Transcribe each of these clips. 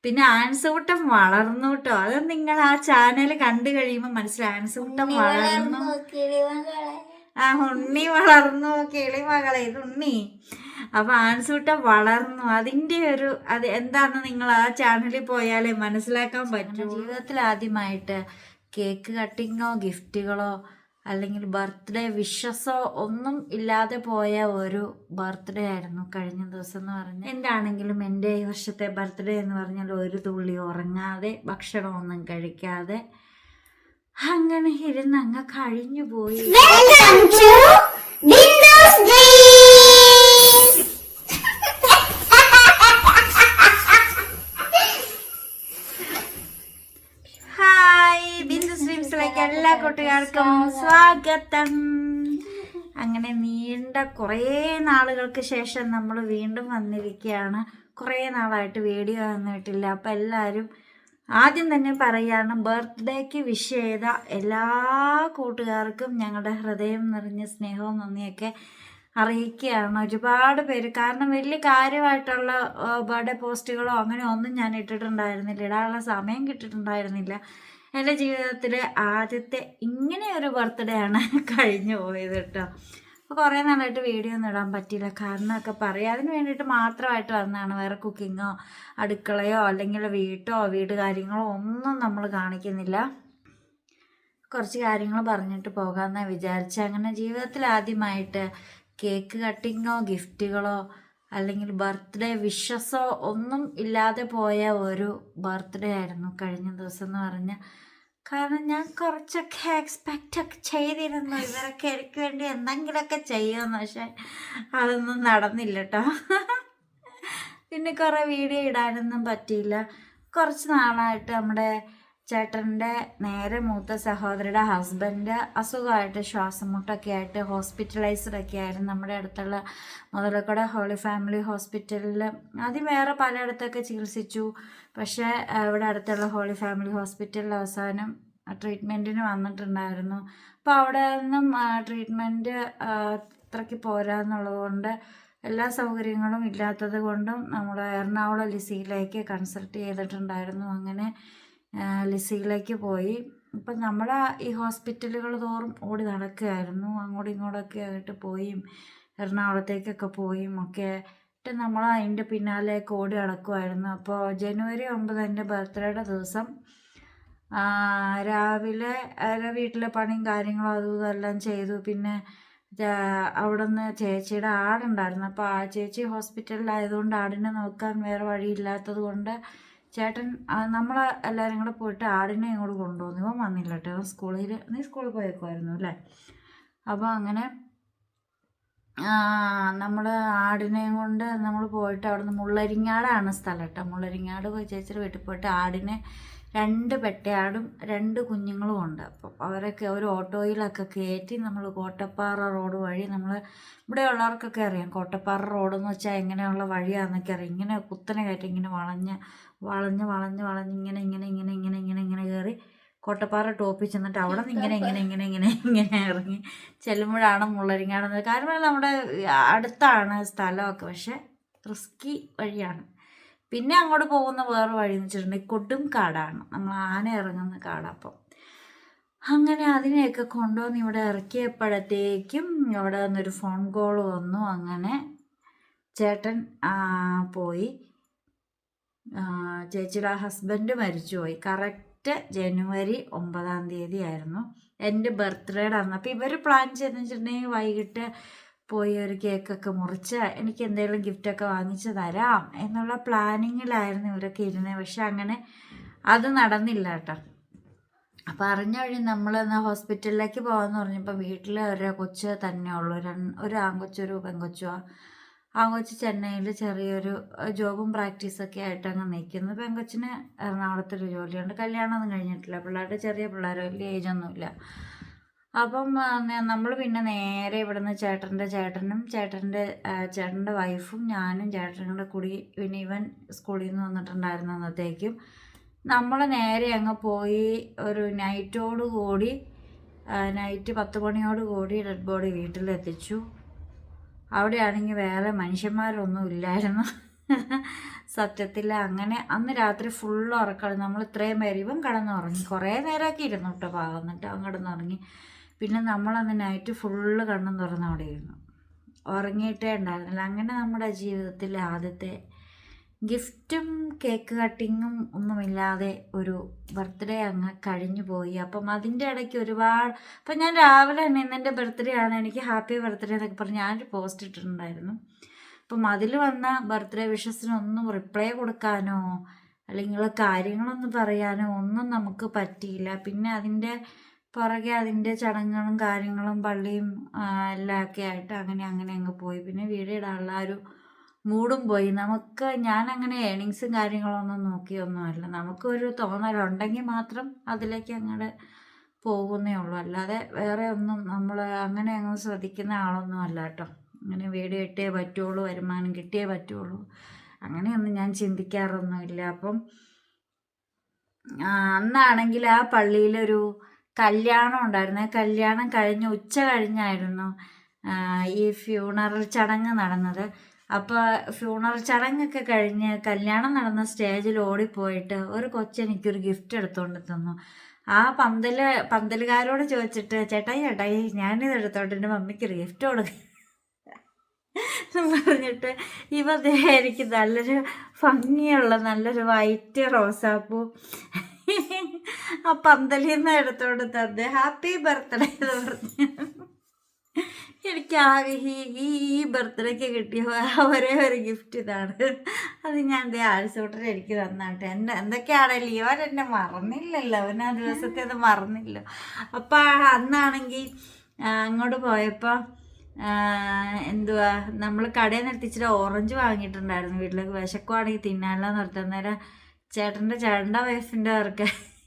പിന്നെ ആൻസൂട്ടം വളർന്നു കേട്ടോ. അത് നിങ്ങൾ ആ ചാനൽ കണ്ടു കഴിയുമ്പോൾ മനസ്സിലായി. ആൻസൂട്ടം വളർന്നു, ആ ഉണ്ണി വളർന്നു, കിളിമകളെ ഇത് ഉണ്ണി. അപ്പൊ ആൻസൂട്ടം വളർന്നു, അതിൻ്റെ അത് എന്താണെന്ന് നിങ്ങൾ ആ ചാനലിൽ പോയാലേ മനസ്സിലാക്കാൻ പറ്റും. ജീവിതത്തിൽ ആദ്യമായിട്ട് കേക്ക് കട്ടിങ്ങോ ഗിഫ്റ്റുകളോ അല്ലെങ്കിൽ ബർത്ത്ഡേ വിഷസോ ഒന്നും ഇല്ലാതെ പോയ ഒരു ബർത്ത്ഡേ ആയിരുന്നു കഴിഞ്ഞ ദിവസം എന്ന് പറഞ്ഞാൽ. എന്താണെങ്കിലും എൻ്റെ ഈ വർഷത്തെ ബർത്ത്ഡേ എന്ന് പറഞ്ഞാൽ ഒരു തുള്ളി ഉറങ്ങാതെ ഭക്ഷണമൊന്നും കഴിക്കാതെ അങ്ങനെ ഇരുന്ന് അങ്ങ് കഴിഞ്ഞു പോയി. എല്ലാ കൂട്ടുകാർക്കും സ്വാഗതം. അങ്ങനെ നീണ്ട കുറേ നാളുകൾക്ക് ശേഷം നമ്മൾ വീണ്ടും വന്നിരിക്കുകയാണ്. കുറേ നാളായിട്ട് വീഡിയോ വന്നിട്ടില്ല. അപ്പം എല്ലാവരും ആദ്യം തന്നെ പറയാണ്, ബർത്ത്ഡേക്ക് വിഷ് ചെയ്ത എല്ലാ കൂട്ടുകാർക്കും ഞങ്ങളുടെ ഹൃദയം നിറഞ്ഞ സ്നേഹവും നന്ദിയൊക്കെ അറിയിക്കുകയാണ്. ഒരുപാട് പേര്, കാരണം വലിയ കാര്യമായിട്ടുള്ള ബർത്ത്ഡേ പോസ്റ്റുകളോ അങ്ങനെ ഒന്നും ഞാൻ ഇട്ടിട്ടുണ്ടായിരുന്നില്ല, ഇടാനുള്ള സമയം കിട്ടിയിട്ടുണ്ടായിരുന്നില്ല. എൻ്റെ ജീവിതത്തിലെ ആദ്യത്തെ ഇങ്ങനെ ഒരു ബർത്ത്ഡേ ആണ് കഴിഞ്ഞു പോയത് കേട്ടോ. അപ്പോൾ കുറേ നാളായിട്ട് വീഡിയോ ഒന്നും ഇടാൻ പറ്റിയില്ല. കാരണമൊക്കെ പറയാം, അതിന് വേണ്ടിയിട്ട് മാത്രമായിട്ട് വന്നതാണ്. വേറെ കുക്കിങ്ങോ അടുക്കളയോ അല്ലെങ്കിൽ വീട് കാര്യങ്ങളോ ഒന്നും നമ്മൾ കാണിക്കുന്നില്ല. കുറച്ച് കാര്യങ്ങൾ പറഞ്ഞിട്ട് പോകാമെന്നാണ് വിചാരിച്ചത്. അങ്ങനെ ജീവിതത്തിൽ ആദ്യമായിട്ട് കേക്ക് കട്ടിങ്ങോ ഗിഫ്റ്റുകളോ അല്ലെങ്കിൽ ബർത്ത്ഡേ വിഷസോ ഒന്നും ഇല്ലാതെ പോയ ഒരു ബർത്ത്ഡേ ആയിരുന്നു കഴിഞ്ഞ ദിവസം എന്ന് പറഞ്ഞാൽ. കാരണം ഞാൻ കുറച്ചൊക്കെ എക്സ്പെക്റ്റൊക്കെ ചെയ്തിരുന്നു, ഇവരൊക്കെ എനിക്ക് വേണ്ടി എന്തെങ്കിലുമൊക്കെ ചെയ്യുമെന്ന്. പക്ഷെ അതൊന്നും നടന്നില്ല കേട്ടോ. പിന്നെ കുറേ വീഡിയോ ഇടാനൊന്നും പറ്റിയില്ല. കുറച്ച് നാളായിട്ട് നമ്മുടെ ചേട്ടൻ്റെ നേരെ മൂത്ത സഹോദരിയുടെ ഹസ്ബൻഡ് അസുഖമായിട്ട് ശ്വാസം മുട്ടൊക്കെ ആയിട്ട് ഹോസ്പിറ്റലൈസ്ഡൊക്കെ ആയിരുന്നു. നമ്മുടെ അടുത്തുള്ള മുതലക്കട ഹോളി ഫാമിലി ഹോസ്പിറ്റലിൽ ആദ്യം വേറെ പലയിടത്തൊക്കെ ചികിത്സിച്ചു. പക്ഷേ ഇവിടെ അടുത്തുള്ള ഹോളി ഫാമിലി ഹോസ്പിറ്റലിൽ അവസാനം ട്രീറ്റ്മെൻറ്റിന് വന്നിട്ടുണ്ടായിരുന്നു. അപ്പോൾ അവിടെ നിന്നും ട്രീറ്റ്മെൻറ്റ് അത്രയ്ക്ക് പോരാന്നുള്ളത് കൊണ്ട്, എല്ലാ സൗകര്യങ്ങളും ഇല്ലാത്തത് കൊണ്ടും നമ്മൾ എറണാകുളം ലിസിയിലേക്ക് കൺസൾട്ട് ചെയ്തിട്ടുണ്ടായിരുന്നു. അങ്ങനെ ലിസിയിലേക്ക് പോയി. ഇപ്പം നമ്മൾ ഈ ഹോസ്പിറ്റലുകൾ തോറും ഓടി നടക്കുകയായിരുന്നു. അങ്ങോട്ടും ഇങ്ങോട്ടൊക്കെ ആയിട്ട് പോയും എറണാകുളത്തേക്കൊക്കെ പോയും ഒക്കെ ആയിട്ട് നമ്മൾ അതിൻ്റെ പിന്നാലെയൊക്കെ ഓടി നടക്കുമായിരുന്നു. അപ്പോൾ ജനുവരി 9 എൻ്റെ ബർത്ത്ഡേയുടെ ദിവസം രാവിലെ വീട്ടിലെ പണിയും കാര്യങ്ങളും അതും ഇതെല്ലാം ചെയ്തു. പിന്നെ അവിടെ നിന്ന് ചേച്ചിയുടെ ആടുണ്ടായിരുന്നു. അപ്പോൾ ആ ചേച്ചി ഹോസ്പിറ്റലിലായതുകൊണ്ട് ആടിനെ നോക്കാൻ വേറെ വഴിയില്ലാത്തത് കൊണ്ട് ചേട്ടൻ നമ്മൾ എല്ലാവരും കൂടെ പോയിട്ട് ആടിനെ ഇങ്ങോട്ട് കൊണ്ടുവന്നു. ഇവൻ വന്നില്ല കേട്ടോ, നീ സ്കൂളിൽ പോയേക്കുമായിരുന്നു അല്ലേ. അപ്പോൾ അങ്ങനെ നമ്മൾ ആടിനെയും കൊണ്ട് നമ്മൾ പോയിട്ട് അവിടെ നിന്ന് മുള്ളരിങ്ങാടാണ് സ്ഥലം കേട്ടോ. മുള്ളരിങ്ങാട് പോയി ചേച്ചിയുടെ വീട്ടിൽ പോയിട്ട് ആടിനെ 2 പെട്ടയാടും 2 കുഞ്ഞുങ്ങളും ഉണ്ട്. അപ്പം അവരൊക്കെ ഒരു ഓട്ടോയിലൊക്കെ കയറ്റി നമ്മൾ കോട്ടപ്പാറ റോഡ് വഴി, നമ്മൾ ഇവിടെ ഉള്ളവർക്കൊക്കെ അറിയാം കോട്ടപ്പാറ റോഡെന്ന് വെച്ചാൽ എങ്ങനെയുള്ള വഴിയാണെന്നൊക്കെ അറിയാം. ഇങ്ങനെ കുത്തനെ കയറ്റി ഇങ്ങനെ വളഞ്ഞ് ഇങ്ങനെ കയറി കോട്ടപ്പാറ ടോപ്പിൽ ചെന്നിട്ട് അവിടെ നിന്ന് ഇങ്ങനെ ഇറങ്ങി ചെല്ലുമ്പോഴാണ് മുള്ളരിങ്ങാടെന്നത്. കാരണം നമ്മുടെ അടുത്താണ് സ്ഥലമൊക്കെ, പക്ഷെ റിസ്കി വഴിയാണ്. പിന്നെ അങ്ങോട്ട് പോകുന്ന വേറെ വഴി എന്ന് വെച്ചിട്ടുണ്ടെങ്കിൽ കൊടും കാടാണ്, നമ്മൾ ആന ഇറങ്ങുന്ന കാട്. അപ്പം അങ്ങനെ അതിനെയൊക്കെ കൊണ്ടുവന്ന് ഇവിടെ ഇറക്കിയപ്പോഴത്തേക്കും അവിടെ നിന്നൊരു ഫോൺ കോൾ വന്നു. അങ്ങനെ ചേട്ടൻ പോയി. ചേച്ചിയുടെ ഹസ്ബൻഡ് മരിച്ചുപോയി. കറക്റ്റ് ജനുവരി 9 ആയിരുന്നു എൻ്റെ ബർത്ത്ഡേയുടെ അന്ന്. അപ്പോൾ ഇവർ പ്ലാൻ ചെയ്തെന്ന് വെച്ചിട്ടുണ്ടെങ്കിൽ വൈകിട്ട് പോയി ഒരു കേക്കൊക്കെ മുറിച്ച് എനിക്ക് എന്തെങ്കിലും ഗിഫ്റ്റൊക്കെ വാങ്ങിച്ച് തരാം എന്നുള്ള പ്ലാനിങ്ങിലായിരുന്നു ഇവരൊക്കെ ഇരുന്നത്. പക്ഷെ അങ്ങനെ അത് നടന്നില്ല കേട്ടോ. അപ്പോൾ അറിഞ്ഞ വഴി നമ്മൾ എന്നാൽ ഹോസ്പിറ്റലിലേക്ക് പോകാമെന്ന് പറഞ്ഞപ്പോൾ വീട്ടിൽ ഒരു കൊച്ച് തന്നെ ഉള്ളൂ, ഒരു ആൺകൊച്ചും ഒരു പെൺകൊച്ചുമാണ്. ആൺകൊച്ച് ചെന്നൈയിൽ ചെറിയൊരു ജോബും പ്രാക്ടീസൊക്കെ ആയിട്ട് അങ്ങ് നിൽക്കുന്നു. പെൺകൊച്ചിന് എറണാകുളത്തൊരു ജോലിയുണ്ട്. കല്യാണമൊന്നും കഴിഞ്ഞിട്ടില്ല. പിള്ളേരുടെ ചെറിയ പിള്ളേർ, വലിയ ഏജൊന്നുമില്ല. അപ്പം നമ്മൾ പിന്നെ നേരെ ഇവിടുന്ന് ചേട്ടൻ്റെ വൈഫും ഞാനും ചേട്ടനും കൂടെ കൂടി, പിന്നെ ഇവൻ സ്കൂളിൽ നിന്ന് വന്നിട്ടുണ്ടായിരുന്നു അന്നത്തേക്കും. നമ്മൾ നേരെ അങ്ങ് പോയി ഒരു നൈറ്റ് 10 മണിയോടുകൂടി ഡെഡ് ബോഡി വീട്ടിലെത്തിച്ചു. അവിടെയാണെങ്കിൽ വേറെ മനുഷ്യന്മാരൊന്നും ഇല്ലായിരുന്നു. സത്യത്തിൽ അങ്ങനെ അന്ന് രാത്രി ഫുള്ള് ഉറക്കം. നമ്മൾ ഇത്രയും പേര് ഇവൻ കിടന്നുറങ്ങി, കുറേ നേരമൊക്കെ ഇരുന്നു കേട്ടോ പാവം. എന്നിട്ട് അവൻ കിടന്നുറങ്ങി. പിന്നെ നമ്മളന്ന് നൈറ്റ് ഫുള്ള് കണ്ണും തുറന്ന് അവിടെ ഇരുന്നു, ഉറങ്ങിയിട്ടേ ഉണ്ടായിരുന്നില്ല. അങ്ങനെ നമ്മുടെ ജീവിതത്തിൽ ആദ്യത്തെ ഗിഫ്റ്റും കേക്ക് കട്ടിങ്ങും ഒന്നുമില്ലാതെ ഒരു ബർത്ത്ഡേ അങ്ങ് കഴിഞ്ഞു പോയി. അപ്പം അതിൻ്റെ ഇടയ്ക്ക് ഒരുപാട്, അപ്പം ഞാൻ രാവിലെ തന്നെ ഇന്നെൻ്റെ ബർത്ത്ഡേ ആണ്, എനിക്ക് ഹാപ്പി ബർത്ത്ഡേ എന്നൊക്കെ പറഞ്ഞ് ഞാനൊരു പോസ്റ്റ് ഇട്ടിട്ടുണ്ടായിരുന്നു. അപ്പം അതിൽ വന്ന ബർത്ത്ഡേ വിഷസിനൊന്നും റിപ്ലൈ കൊടുക്കാനോ അല്ലെങ്കിൽ കാര്യങ്ങളൊന്നും പറയാനോ ഒന്നും നമുക്ക് പറ്റിയില്ല. പിന്നെ അതിൻ്റെ പുറകെ അതിൻ്റെ ചടങ്ങുകളും കാര്യങ്ങളും പള്ളിയും എല്ലാം ഒക്കെ ആയിട്ട് അങ്ങനെ അങ്ങ് പോയി. പിന്നെ വീഡിയോ ഇടാനുള്ള ഒരു മൂടും പോയി. ഞാനങ്ങനെ ഏണിങ്സും കാര്യങ്ങളൊന്നും നോക്കിയൊന്നുമല്ല. നമുക്കൊരു തോന്നലുണ്ടെങ്കിൽ മാത്രം അതിലേക്ക് അങ്ങോട്ട് പോകുന്നേ ഉള്ളൂ. അല്ലാതെ വേറെ ഒന്നും നമ്മൾ അങ്ങനെ അങ്ങ് ശ്രദ്ധിക്കുന്ന ആളൊന്നും അല്ല കേട്ടോ. അങ്ങനെ വീഡിയോ ഇട്ടേ പറ്റുള്ളൂ, വരുമാനം കിട്ടിയേ പറ്റുള്ളൂ, അങ്ങനെയൊന്നും ഞാൻ ചിന്തിക്കാറൊന്നുമില്ല. അപ്പം അന്നാണെങ്കിൽ ആ പള്ളിയിലൊരു കല്യാണം ഉണ്ടായിരുന്നു. കല്യാണം കഴിഞ്ഞ് ഉച്ച കഴിഞ്ഞായിരുന്നു ഈ ഫ്യൂണറൽ ചടങ്ങ് നടന്നത്. അപ്പോൾ ഫ്യൂണറൽ ചടങ്ങൊക്കെ കഴിഞ്ഞ് കല്യാണം നടന്ന സ്റ്റേജിൽ ഓടിപ്പോയിട്ട് ഒരു കൊച്ചെനിക്കൊരു ഗിഫ്റ്റ് എടുത്തുകൊണ്ട് തന്നു. ആ പന്തലുകാരോട് ചോദിച്ചിട്ട് ചേട്ടായി ഞാനിത് എടുത്തോട്ട് എൻ്റെ മമ്മിക്കൊരു ഗിഫ്റ്റ് കൊടുക്കുക പറഞ്ഞിട്ട് എനിക്ക് നല്ലൊരു ഭംഗിയുള്ള നല്ലൊരു വൈറ്റ് റോസാപ്പൂ ആ പന്തലിൽ നിന്ന് എടുത്തോണ്ട് തന്നെ ഹാപ്പി ബർത്ത്ഡേ എന്ന് പറഞ്ഞു. എനിക്കാകെ ഈ ബർത്ത്ഡേക്ക് കിട്ടിയ ഒരേ ഒരു ഗിഫ്റ്റ് ഇതാണ്. അത് ഞാൻ ആഴ്ചൂട്ടർ എനിക്ക് തന്നാട്ടെ. എന്തൊക്കെയാണല്ലോ ഇവൻ എന്നെ മറന്നില്ലല്ലോ, അവൻ ആ ദിവസത്തെ അത് മറന്നില്ല. അപ്പം അന്നാണെങ്കിൽ അങ്ങോട്ട് പോയപ്പോൾ എന്തുവാ നമ്മൾ കടയിൽ നിന്ന് എത്തിച്ചിട്ട് ഓറഞ്ച് വാങ്ങിയിട്ടുണ്ടായിരുന്നു. വീട്ടിലേക്ക് വിശക്കുവാണെങ്കിൽ തിന്നാനല്ലോ നിർത്താൻ നേരം ചേട്ടൻ്റെ വൈഫിൻ്റെ അവർക്ക്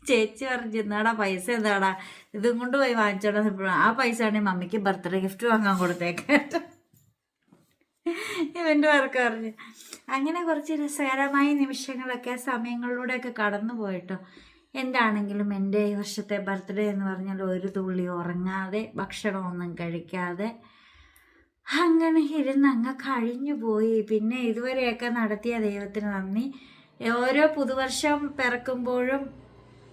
ചേച്ചി പറഞ്ഞു എന്നാടാ പൈസ എന്താടാ ഇതും കൊണ്ട് പോയി വാങ്ങിച്ചോടാ. ആ പൈസ ആണെങ്കിൽ മമ്മിക്ക് ബർത്ത്ഡേ ഗിഫ്റ്റ് വാങ്ങാൻ കൊടുത്തേക്കാട്ടോ ഇവൻ്റെ വർക്ക് പറഞ്ഞു. അങ്ങനെ കുറച്ച് രസകരമായ നിമിഷങ്ങളൊക്കെ സമയങ്ങളിലൂടെയൊക്കെ കടന്നു പോയിട്ടോ. എന്താണെങ്കിലും എൻ്റെ ഈ വർഷത്തെ ബർത്ത്ഡേ എന്ന് പറഞ്ഞാൽ ഒരു തുള്ളി ഉറങ്ങാതെ ഭക്ഷണമൊന്നും കഴിക്കാതെ അങ്ങനെ ഇരുന്ന് കഴിഞ്ഞു പോയി. പിന്നെ ഇതുവരെയൊക്കെ നടത്തിയ ദൈവത്തിന് നന്ദി. ഓരോ പുതുവർഷം പിറക്കുമ്പോഴും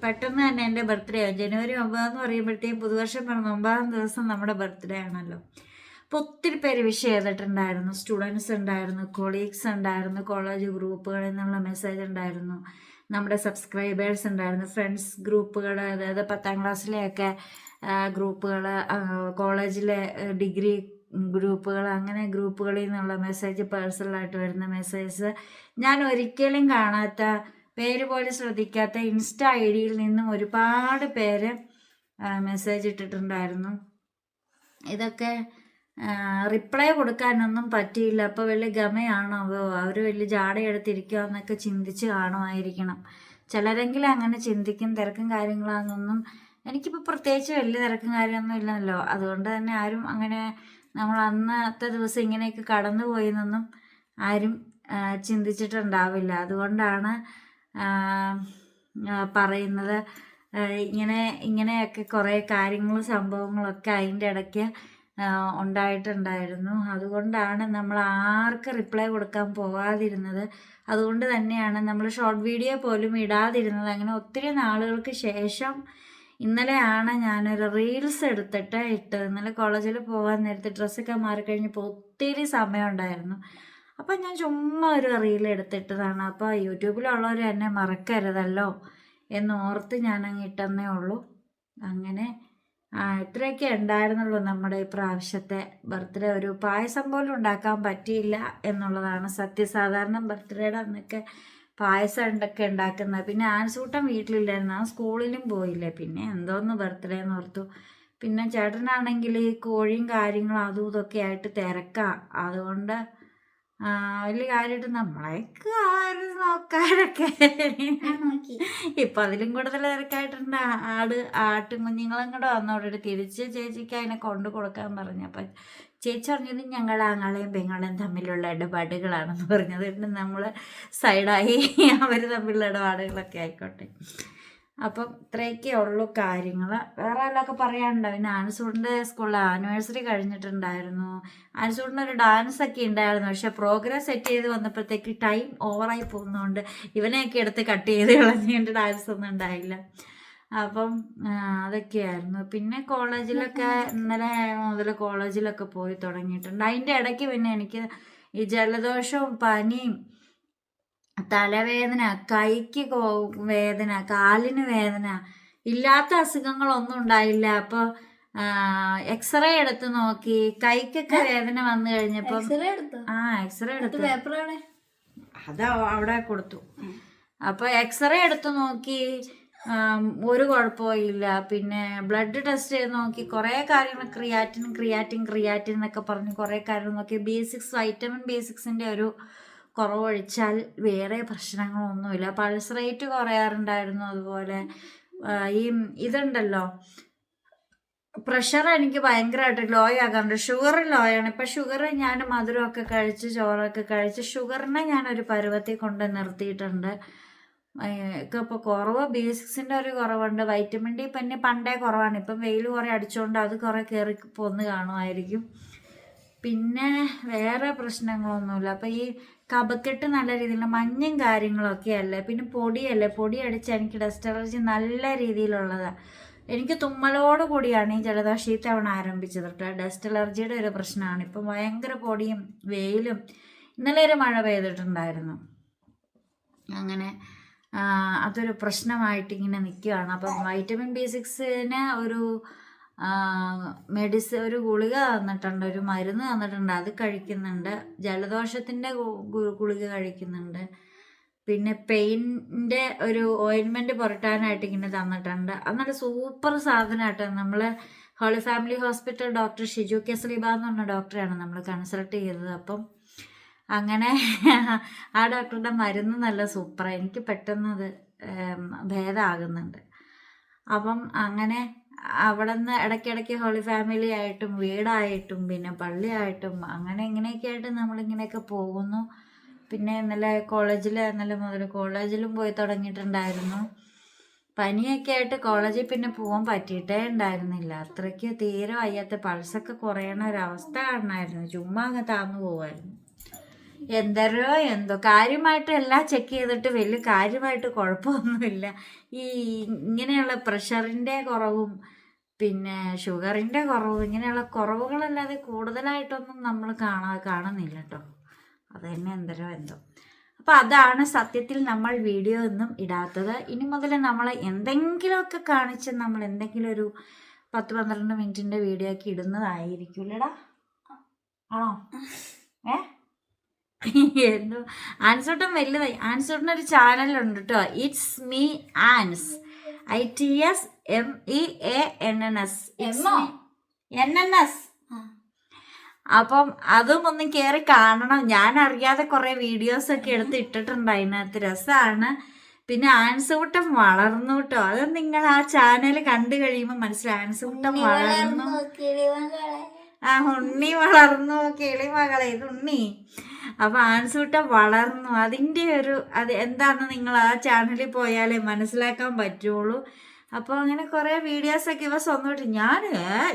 പെട്ടെന്ന് തന്നെ എൻ്റെ ബർത്ത്ഡേ ആവും. ജനുവരി 9 എന്ന് പറയുമ്പോഴത്തേക്കും പുതുവർഷം പിറന്ന 9-ാം ദിവസം നമ്മുടെ ബർത്ത്ഡേ ആണല്ലോ. അപ്പോൾ ഒത്തിരി പേര് വിഷ് ചെയ്തിട്ടുണ്ടായിരുന്നു. സ്റ്റുഡൻസ് ഉണ്ടായിരുന്നു, കൊളീഗ്സ് ഉണ്ടായിരുന്നു, കോളേജ് ഗ്രൂപ്പുകളിൽ നിന്നുള്ള മെസ്സേജ് ഉണ്ടായിരുന്നു, നമ്മുടെ സബ്സ്ക്രൈബേഴ്സ് ഉണ്ടായിരുന്നു, ഫ്രണ്ട്സ് ഗ്രൂപ്പുകൾ, അതായത് 10ാം ക്ലാസ്സിലെയൊക്കെ ഗ്രൂപ്പുകൾ, കോളേജിലെ ഡിഗ്രി ഗ്രൂപ്പുകൾ, അങ്ങനെ ഗ്രൂപ്പുകളിൽ നിന്നുള്ള മെസ്സേജ്, പേഴ്സണലായിട്ട് വരുന്ന മെസ്സേജ്, ഞാൻ ഒരിക്കലും കാണാത്ത പേര് പോലും ശ്രദ്ധിക്കാത്ത ഇൻസ്റ്റ ID-യിൽ നിന്നും ഒരുപാട് പേര് മെസ്സേജ് ഇട്ടിട്ടുണ്ടായിരുന്നു. ഇതൊക്കെ റിപ്ലൈ കൊടുക്കാനൊന്നും പറ്റിയില്ല. അപ്പോൾ വലിയ ഗമയാണോ അവർ വലിയ ജാടയെടുത്തിരിക്കുക എന്നൊക്കെ ചിന്തിച്ച് കാണുമായിരിക്കണം ചിലരെങ്കിലും. അങ്ങനെ ചിന്തിക്കും. തിരക്കും കാര്യങ്ങളാണെന്നൊന്നും എനിക്കിപ്പോൾ പ്രത്യേകിച്ച് വലിയ തിരക്കും കാര്യമൊന്നും ഇല്ലല്ലോ. അതുകൊണ്ട് തന്നെ ആരും അങ്ങനെ നമ്മൾ അന്നത്തെ ദിവസം ഇങ്ങനെയൊക്കെ കടന്നു പോയെന്നൊന്നും ആരും ചിന്തിച്ചിട്ടുണ്ടാവില്ല. അതുകൊണ്ടാണ് പറയുന്നത്. ഇങ്ങനെയൊക്കെ കുറേ കാര്യങ്ങളും സംഭവങ്ങളൊക്കെ അതിൻ്റെ ഇടയ്ക്ക് ഉണ്ടായിട്ടുണ്ടായിരുന്നു. അതുകൊണ്ടാണ് നമ്മൾ ആർക്ക് റിപ്ലൈ കൊടുക്കാൻ പോകാതിരുന്നത്. അതുകൊണ്ട് തന്നെയാണ് നമ്മൾ ഷോർട്ട് വീഡിയോ പോലും ഇടാതിരുന്നത്. അങ്ങനെ ഒത്തിരി നാളുകൾക്ക് ശേഷം ഇന്നലെയാണ് ഞാനൊരു റീൽസ് എടുത്തിട്ട് ഇട്ടത്. ഇന്നലെ കോളേജിൽ പോകാൻ നേരത്തെ ഡ്രസ്സൊക്കെ മാറിക്കഴിഞ്ഞപ്പോൾ ഒത്തിരി സമയം ഉണ്ടായിരുന്നു. അപ്പം ഞാൻ ചുമ്മാ ഒരു റീൽ എടുത്തിട്ടതാണ്. അപ്പോൾ യൂട്യൂബിലുള്ളവർ എന്നെ മറക്കരുതല്ലോ എന്നോർത്ത് ഞാനങ്ങ് ഇട്ടെന്നേ ഉള്ളൂ. അങ്ങനെ ഇത്രയൊക്കെ ഉണ്ടായിരുന്നുള്ളൂ നമ്മുടെ ഈ പ്രാവശ്യത്തെ ബർത്ത്ഡേ. ഒരു പായസം പോലും ഉണ്ടാക്കാൻ പറ്റിയില്ല എന്നുള്ളതാണ് സത്യം. സാധാരണ ബർത്ത്ഡേയുടെ അന്നൊക്കെ പായസം ഒക്കെ ഉണ്ടാക്കുന്നത്. പിന്നെ ആൻസൂട്ടൻ വീട്ടിലില്ലായിരുന്നു, ആ സ്കൂളിലും പോയില്ലേ. പിന്നെ എന്തോന്ന് ബർത്ത്ഡേ എന്ന് ഓർത്തു. പിന്നെ ചേട്ടനാണെങ്കിൽ ഈ കോഴിയും കാര്യങ്ങളും അതും ഇതൊക്കെ ആയിട്ട് തിരക്കാം. അതുകൊണ്ട് വലിയ കാര്യമായിട്ട് നമ്മളേക്ക് ആരും നോക്കാനൊക്കെ ഇപ്പം അതിലും കൂടുതൽ തിരക്കായിട്ടുണ്ട്. ആട്ടും കുഞ്ഞുങ്ങളും കൂടെ വന്നോടെ തിരിച്ച് ചേച്ചിക്ക് അതിനെ കൊണ്ടു കൊടുക്കാൻ പറഞ്ഞപ്പം ചേച്ചി പറഞ്ഞത് ഞങ്ങൾ ആങ്ങളെയും പെങ്ങളെയും തമ്മിലുള്ള ഇടപാടുകളാണെന്ന് പറഞ്ഞത്. നമ്മൾ സൈഡായി അവർ തമ്മിലുള്ള ഇടപാടുകളൊക്കെ ആയിക്കോട്ടെ. അപ്പം ഇത്രയൊക്കെ ഉള്ളൂ കാര്യങ്ങൾ. വേറെ വല്ലതൊക്കെ പറയാനുണ്ടോ? പിന്നെ ആൻസൂറിൻ്റെ സ്കൂളിൽ ആനിവേഴ്സറി കഴിഞ്ഞിട്ടുണ്ടായിരുന്നു. ആൻസൂറിൻ്റെ ഒരു ഡാൻസ് ഒക്കെ ഉണ്ടായിരുന്നു. പക്ഷെ പ്രോഗ്രാം സെറ്റ് ചെയ്ത് വന്നപ്പോഴത്തേക്ക് ടൈം ഓവറായി പോകുന്നതുകൊണ്ട് ഇവനെയൊക്കെ എടുത്ത് കട്ട് ചെയ്ത് കളഞ്ഞുകൊണ്ട് ഡാൻസ് ഒന്നും ഉണ്ടായില്ല. അപ്പം അതൊക്കെയായിരുന്നു. പിന്നെ കോളേജിലൊക്കെ ഇന്നലെ മുതൽ കോളേജിലൊക്കെ പോയി തുടങ്ങിയിട്ടുണ്ട്. അതിൻ്റെ ഇടയ്ക്ക് പിന്നെ എനിക്ക് ഈ ജലദോഷവും പനിയും തലവേദന, കൈക്ക് വേദന, കാലിന് വേദന, ഇല്ലാത്ത അസുഖങ്ങളൊന്നും ഉണ്ടായില്ല. അപ്പോൾ എക്സ്റേ എടുത്ത് നോക്കി, കൈക്കൊക്കെ വേദന വന്നു കഴിഞ്ഞപ്പോൾ എക്സ്റേ എടുത്തു, അത് അവിടെ കൊടുത്തു. അപ്പോൾ എക്സ്റേ എടുത്ത് നോക്കി, ഒരു കുഴപ്പമില്ല. പിന്നെ ബ്ലഡ് ടെസ്റ്റ് ചെയ്ത് നോക്കി, കുറേ കാര്യങ്ങൾ ക്രിയാറ്റിൻ എന്നൊക്കെ പറഞ്ഞ് കുറേ കാര്യങ്ങൾ നോക്കി. വൈറ്റമിൻ B6ൻ്റെ ഒരു കുറവൊഴിച്ചാൽ വേറെ പ്രശ്നങ്ങളൊന്നുമില്ല. പൾസ് റേറ്റ് കുറയാറുണ്ടായിരുന്നു. അതുപോലെ ഈ ഇതുണ്ടല്ലോ, പ്രഷർ എനിക്ക് ഭയങ്കരമായിട്ട് ലോ ആകാറുണ്ട്. ഷുഗർ ലോ ആണ്. ഇപ്പം ഷുഗർ ഞാൻ മധുരമൊക്കെ കഴിച്ച് ചോറൊക്കെ കഴിച്ച് ഷുഗറിനെ ഞാനൊരു പരുവത്തിൽ കൊണ്ട് നിർത്തിയിട്ടുണ്ട്. ഒക്കെ ഇപ്പോൾ കുറവ് B6ൻ്റെ ഒരു കുറവുണ്ട്. വൈറ്റമിൻ D പിന്നെ പണ്ടേ കുറവാണ്. ഇപ്പം വെയിൽ കുറേ അടിച്ചുകൊണ്ട് അത് കുറേ കയറി പോന്ന് കാണുമായിരിക്കും. പിന്നെ വേറെ പ്രശ്നങ്ങളൊന്നുമില്ല. അപ്പം ഈ കഫക്കെട്ട് നല്ല രീതിയിലുള്ള മഞ്ഞും കാര്യങ്ങളൊക്കെ അല്ലേ. പിന്നെ പൊടിയല്ലേ, പൊടി അടിച്ച് എനിക്ക് ഡസ്റ്റ് അലർജി നല്ല രീതിയിലുള്ളതാണ്. എനിക്ക് തുമ്മലോട് കൂടിയാണ് ഈ ജലദോഷം ഈ തവണ ആരംഭിച്ചത് കേട്ടോ. ഡസ്റ്റ് അലർജിയുടെ ഒരു പ്രശ്നമാണ്. ഇപ്പം ഭയങ്കര പൊടിയും വെയിലും. ഇന്നലെ ഒരു മഴ പെയ്തിട്ടുണ്ടായിരുന്നു. അങ്ങനെ അതൊരു പ്രശ്നമായിട്ട് ഇങ്ങനെ നിൽക്കുകയാണ്. അപ്പം വൈറ്റമിൻ B6ന് ഒരു ഒരു ഗുളിക തന്നിട്ടുണ്ട്, ഒരു മരുന്ന് തന്നിട്ടുണ്ട്, അത് കഴിക്കുന്നുണ്ട്. ജലദോഷത്തിൻ്റെ ഗുളിക കഴിക്കുന്നുണ്ട്. പിന്നെ പെയിൻ്റെ ഒരു ഓയിൻമെൻറ്റ് പുരട്ടാനായിട്ട് ഇങ്ങനെ തന്നിട്ടുണ്ട്. അത് നല്ല സൂപ്പർ സാധനമായിട്ട്. നമ്മൾ Holy Family hospital doctor Shiju K Sleeba എന്ന് പറഞ്ഞ ഡോക്ടറെയാണ് നമ്മൾ കൺസൾട്ട് ചെയ്തത്. അപ്പം അങ്ങനെ ആ ഡോക്ടറുടെ മരുന്ന് നല്ല സൂപ്പറാണ്. എനിക്ക് പെട്ടെന്ന് അത് ഭേദമാകുന്നുണ്ട്. അപ്പം അങ്ങനെ അവിടെ നിന്ന് ഇടയ്ക്കിടയ്ക്ക് ഹോളി ഫാമിലി ആയിട്ടും വീടായിട്ടും പിന്നെ പള്ളിയായിട്ടും അങ്ങനെ ഇങ്ങനെയൊക്കെ ആയിട്ട് നമ്മളിങ്ങനെയൊക്കെ പോകുന്നു. പിന്നെ ഇന്നലെ മുതൽ കോളേജിലും പോയി തുടങ്ങിയിട്ടുണ്ടായിരുന്നു. പനിയൊക്കെ ആയിട്ട് കോളേജിൽ പിന്നെ പോകാൻ പറ്റിയിട്ടേ ഉണ്ടായിരുന്നില്ല. അത്രയ്ക്ക് തീരെ വയ്യാത്ത, പൾസൊക്കെ കുറയണ ഒരവസ്ഥ കാണണമായിരുന്നു. ചുമ്മാ അങ്ങ് താന്നു പോവായിരുന്നു. എന്തോ കാര്യമായിട്ട് എല്ലാം ചെക്ക് ചെയ്തിട്ട് വലിയ കാര്യമായിട്ട് കുഴപ്പമൊന്നുമില്ല. ഈ ഇങ്ങനെയുള്ള പ്രഷറിൻ്റെ കുറവും പിന്നെ ഷുഗറിൻ്റെ കുറവും ഇങ്ങനെയുള്ള കുറവുകളല്ലാതെ കൂടുതലായിട്ടൊന്നും നമ്മൾ കാണുന്നില്ല കേട്ടോ. അത് തന്നെ എന്തോ. അപ്പോൾ അതാണ് സത്യത്തിൽ നമ്മൾ വീഡിയോ ഒന്നും ഇടാത്തത്. ഇനി മുതൽ നമ്മൾ എന്തെങ്കിലുമൊക്കെ കാണിച്ച് നമ്മൾ എന്തെങ്കിലും ഒരു 10-12 മിനിറ്റിൻ്റെ വീഡിയോ ഒക്കെ ഇടുന്നതായിരിക്കുമല്ലേടാ? ആണോ? എന്തോ ആൻസൂട്ടൻ വലുതായി. ആൻസൂട്ടനൊരു ചാനലുണ്ട് കേട്ടോ, ഇറ്റ്സ് മീ ആൻസ്, ITSMEANNS. അപ്പം അതും ഒന്ന് കയറി കാണണം. ഞാൻ അറിയാതെ കുറേ വീഡിയോസൊക്കെ എടുത്ത് ഇട്ടിട്ടുണ്ട്. അതിനകത്ത് രസമാണ്. പിന്നെ ആൻസൂട്ടം വളർന്നു കേട്ടോ. അത് നിങ്ങൾ ആ ചാനൽ കണ്ടു കഴിയുമ്പോൾ മനസ്സിലായി. ആൻസൂട്ടം വളർന്നു, ഉണ്ണി വളർന്നു, കിളിമകളെ ഇത് ഉണ്ണി. അപ്പോൾ ആൻസൂട്ടം വളർന്നു. അതിൻ്റെ അത് എന്താണെന്ന് നിങ്ങൾ ആ ചാനലിൽ പോയാലേ മനസ്സിലാക്കാൻ പറ്റുള്ളൂ. അപ്പോൾ അങ്ങനെ കുറേ വീഡിയോസൊക്കെ ഇവ സ്വന്തമായിട്ട്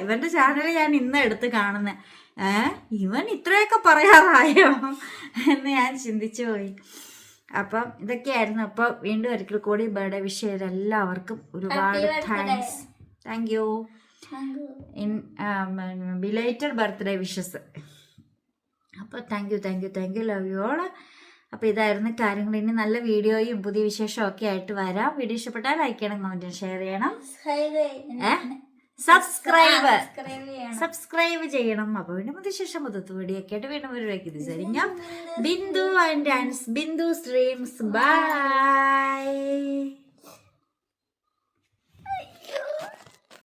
ഇവൻ്റെ ചാനൽ ഞാൻ ഇന്ന് എടുത്ത് കാണുന്നത്. ഇവൻ ഇത്രയൊക്കെ പറയാറായോ എന്ന് ഞാൻ ചിന്തിച്ചു പോയി. അപ്പം ഇതൊക്കെയായിരുന്നു. അപ്പോൾ വീണ്ടും ഒരിക്കൽ കൂടി ബർത്ത്ഡേ വിഷ് ചെയ്ത എല്ലാവർക്കും ഒരുപാട് thanks. Thank you. Belated birthday wishes. അപ്പോൾ thank you, love you all. അപ്പോൾ ഇതായിരുന്നു കാര്യങ്ങൾ. ഇനി നല്ല വീഡിയോയും പുതിയ വിശേഷമൊക്കെ ആയിട്ട് വരാം. വീഡിയോ ഇഷ്ടപ്പെട്ടാൽ ലൈക്ക് ചെയ്യണം, കമൻറ്റ് ഷെയർ ചെയ്യണം, സബ്സ്ക്രൈബ് ചെയ്യണം. അപ്പോൾ വീണ്ടും പുതിയ ശേഷം പുതുത്തു വീഡിയോ ഒക്കെ ആയിട്ട് വീണ്ടും ഒരു ഞാൻ Bindu and dance, Bindu streams. By.